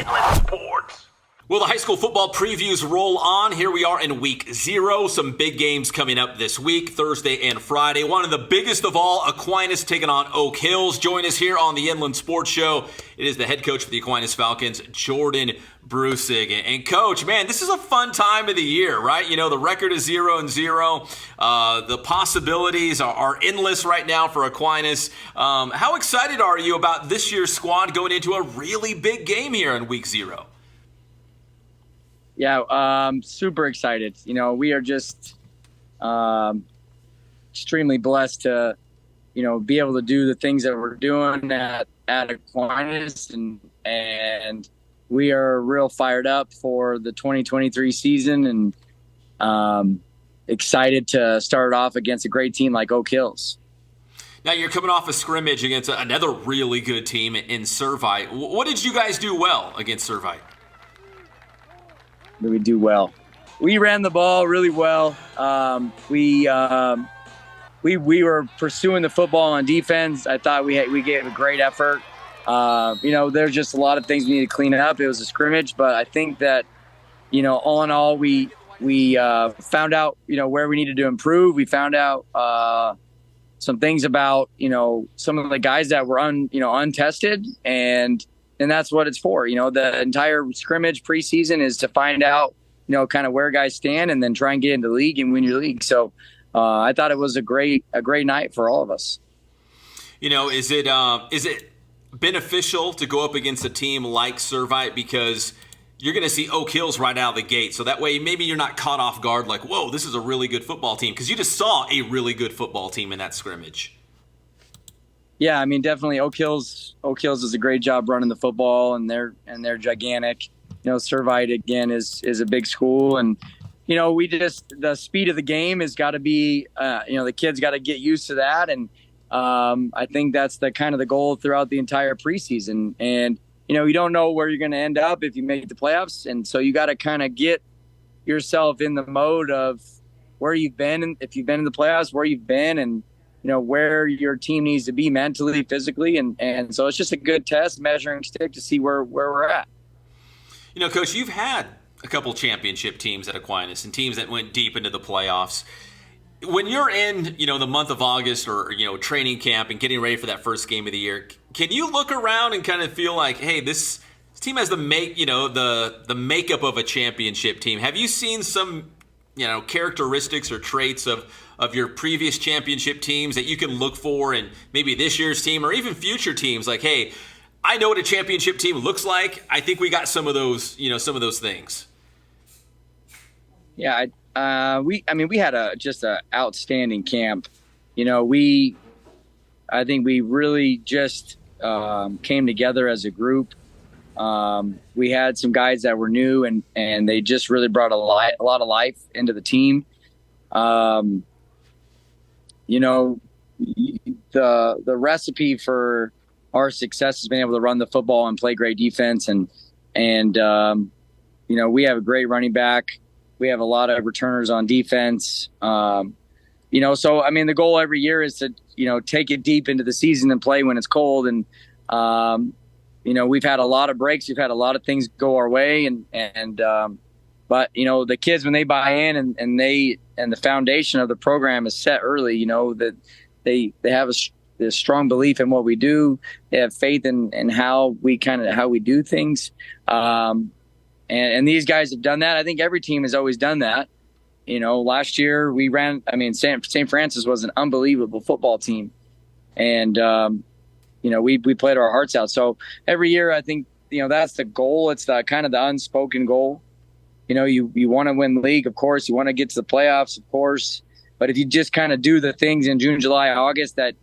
Inland Sports. Well, the high school football previews roll on. Here we are in week 0. Some big games coming up this week, Thursday and Friday. One of the biggest of all, Aquinas taking on Oak Hills. Join us here on the Inland Sports Show. It is the head coach for the Aquinas Falcons, Jordan Brusig. And coach, man, this is a fun time of the year, right? You know, the record is 0-0. The possibilities are endless right now for Aquinas. How excited are you about this year's squad going into a really big game here in week 0? Yeah, super excited. You know, we are just extremely blessed to, be able to do the things that we're doing at Aquinas, and we are real fired up for the 2023 season and excited to start off against a great team like Oak Hills. Now, you're coming off a scrimmage against another really good team in Servite. What did you guys do well against Servite? We do well. We ran the ball really well. We were pursuing the football on defense. I thought we gave a great effort. There's just a lot of things we need to clean up. It was a scrimmage, but I think that, all in all, we found out, where we needed to improve. We found out some things about, some of the guys that were untested, and that's what it's for. The entire scrimmage preseason is to find out, kind of where guys stand and then try and get into the league and win your league. So I thought it was a great night for all of us. Is it beneficial to go up against a team like Servite because you're going to see Oak Hills right out of the gate? So that way maybe you're not caught off guard like, whoa, this is a really good football team, because you just saw a really good football team in that scrimmage. Yeah, I mean, definitely Oak Hills does a great job running the football, and they're gigantic. Servite again is a big school, and the speed of the game has got to be, the kids got to get used to that, and I think that's the kind of the goal throughout the entire preseason. And you don't know where you're going to end up if you make the playoffs, and so you got to kind of get yourself in the mode of where you've been, and if you've been in the playoffs, where you've been, and where your team needs to be mentally, physically. And so it's just a good test, measuring stick to see where we're at. Coach, you've had a couple championship teams at Aquinas and teams that went deep into the playoffs. When you're in, the month of August or, training camp and getting ready for that first game of the year, can you look around and kind of feel like, hey, this team has the makeup of a championship team? Have you seen some, characteristics or traits of your previous championship teams that you can look for in maybe this year's team or even future teams? Like, hey, I know what a championship team looks like. I think we got some of those things. Yeah, we had just an outstanding camp. I think we really just came together as a group. We had some guys that were new, and they just really brought a lot of life into the team. The recipe for our success has been able to run the football and play great defense, and we have a great running back. We have a lot of returners on defense. So I mean, the goal every year is to take it deep into the season and play when it's cold. And we've had a lot of breaks. We've had a lot of things go our way, but the kids, when they buy in and the foundation of the program is set early, that they have a strong belief in what we do. They have faith in how we do things. And these guys have done that. I think every team has always done that. Last year we ran, St. Francis was an unbelievable football team. And, we played our hearts out. So every year, I think, that's the goal. It's the kind of the unspoken goal. You want to win the league, of course. You want to get to the playoffs, of course. But if you just kind of do the things in June, July, August that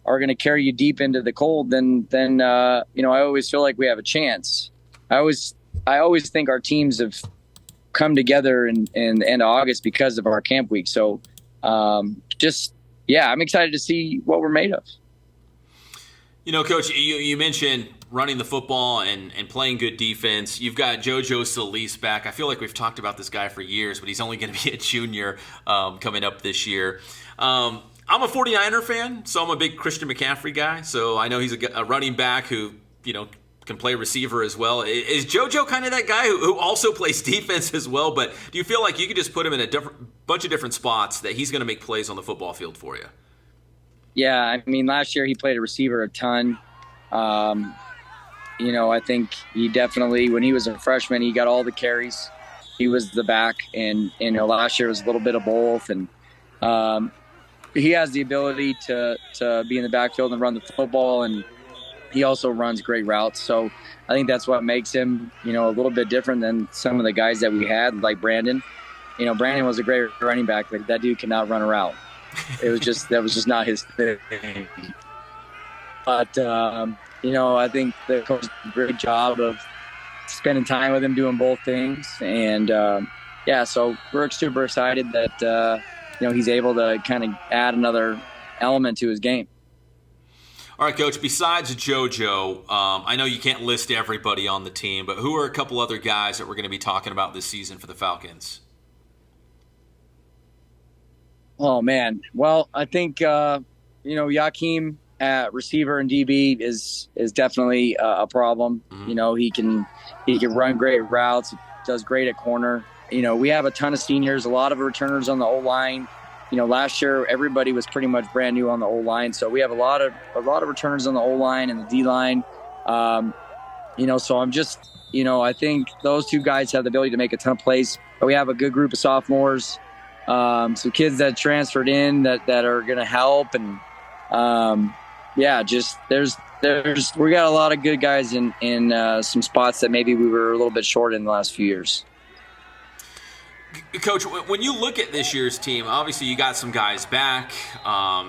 are going to carry you deep into the cold, then I always feel like we have a chance. I always think our teams have come together in the end of August because of our camp week. So I'm excited to see what we're made of. Coach, you mentioned running the football and playing good defense. You've got JoJo Solis back. I feel like we've talked about this guy for years, but he's only going to be a junior coming up this year. I'm a 49er fan, so I'm a big Christian McCaffrey guy. So I know he's a running back who, can play receiver as well. Is JoJo kind of that guy who also plays defense as well? But do you feel like you could just put him in a bunch of different spots that he's going to make plays on the football field for you? Yeah, I mean, last year he played a receiver a ton. I think he definitely, when he was a freshman, he got all the carries. He was the back, and last year was a little bit of both. And he has the ability to be in the backfield and run the football, and he also runs great routes. So I think that's what makes him, a little bit different than some of the guys that we had, like Brandon. Brandon was a great running back, but that dude cannot run a route. That was just not his thing. But, I think the coach did a great job of spending time with him doing both things. And, so we're super excited that, he's able to kind of add another element to his game. All right, Coach, besides JoJo, I know you can't list everybody on the team, but who are a couple other guys that we're going to be talking about this season for the Falcons? Oh, man. Well, I think, Yakeem at receiver and DB is definitely a problem. Mm-hmm. He can run great routes, does great at corner. We have a ton of seniors, a lot of returners on the O-line. Last year everybody was pretty much brand new on the O-line, so we have a lot of returners on the O-line and the D-line. So I'm just, I think those two guys have the ability to make a ton of plays. But we have a good group of sophomores, some kids that transferred in that are going to help, and we got a lot of good guys in some spots that maybe we were a little bit short in the last few years. Coach, when you look at this year's team, obviously you got some guys back.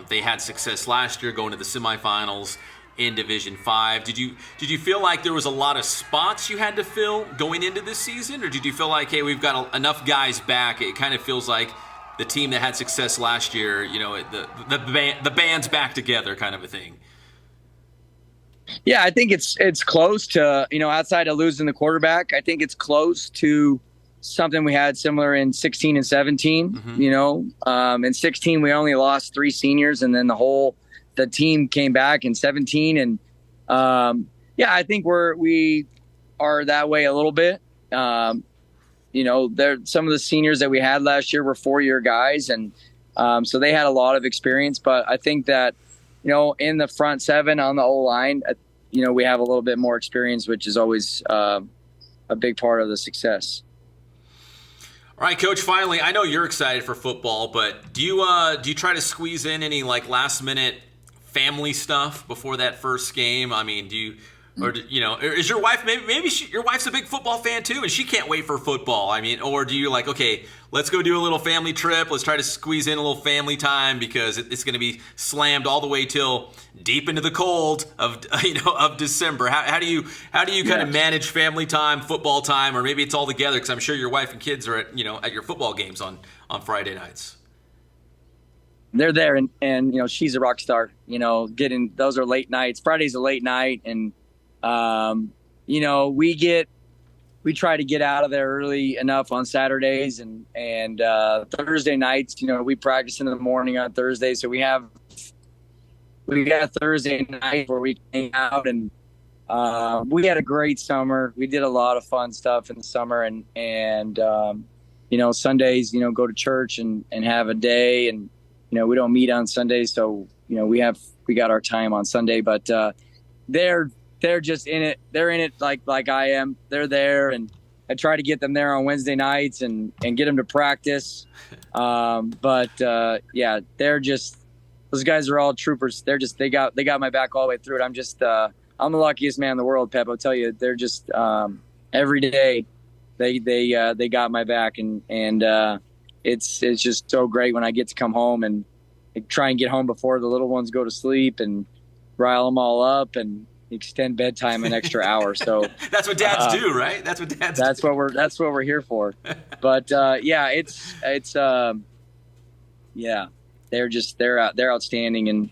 They had success last year going to the semifinals in Division 5. Did you feel like there was a lot of spots you had to fill going into this season, or did you feel like, hey, we've got enough guys back? It kind of feels like the team that had success last year, the band's back together, kind of a thing. Yeah, I think it's close to, outside of losing the quarterback, I think it's close to something we had similar in 16 and 17. Mm-hmm. In 16 we only lost 3 seniors, and then the team came back in 17, and I think we are that way a little bit. Some of the seniors that we had last year were 4-year guys, and so they had a lot of experience. But I think that in the front 7 on the O-line, we have a little bit more experience, which is always a big part of the success. All right, Coach, finally, I know you're excited for football, but do you try to squeeze in any last-minute family stuff before that first game? I mean, is your wife, maybe your wife's a big football fan too, and she can't wait for football? I mean, or do you okay, let's go do a little family trip. Let's try to squeeze in a little family time because it's going to be slammed all the way till deep into the cold of December. How do you kind of manage family time, football time, or maybe it's all together? Because I'm sure your wife and kids are at your football games on Friday nights. They're there, and she's a rock star. Those are late nights. Friday's a late night, and we try to get out of there early enough on Saturdays, and Thursday nights, we practice in the morning on Thursday. So we got Thursday night where we hang out, and we had a great summer. We did a lot of fun stuff in the summer, and Sundays, go to church and have a day, and, we don't meet on Sundays. So, we got our time on Sunday, but, they're just in it. They're in it like I am. They're there, and I try to get them there on Wednesday nights and get them to practice. But they're just, those guys are all troopers. They got my back all the way through it. I'm just I'm the luckiest man in the world, Pep. I'll tell you. They're just every day they got my back, and it's just so great when I get to come home and try and get home before the little ones go to sleep and rile them all up and extend bedtime an extra hour. So that's what dads do, right? That's what dads do. That's what we're here for. But it's they're outstanding, and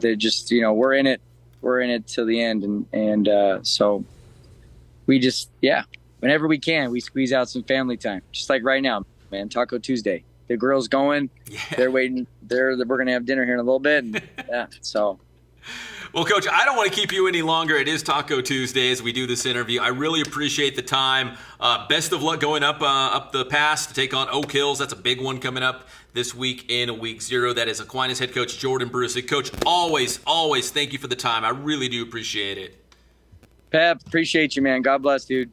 they're just, we're in it till the end, and so we just, whenever we can, we squeeze out some family time, just like right now, man. Taco Tuesday, the grill's going. Yeah. They're waiting. We're gonna have dinner here in a little bit, and so. Well, Coach, I don't want to keep you any longer. It is Taco Tuesday as we do this interview. I really appreciate the time. Best of luck going up the pass to take on Oak Hills. That's a big one coming up this week in week 0. That is Aquinas head coach Jordan Brusig. Coach, always thank you for the time. I really do appreciate it. Pep, appreciate you, man. God bless, dude.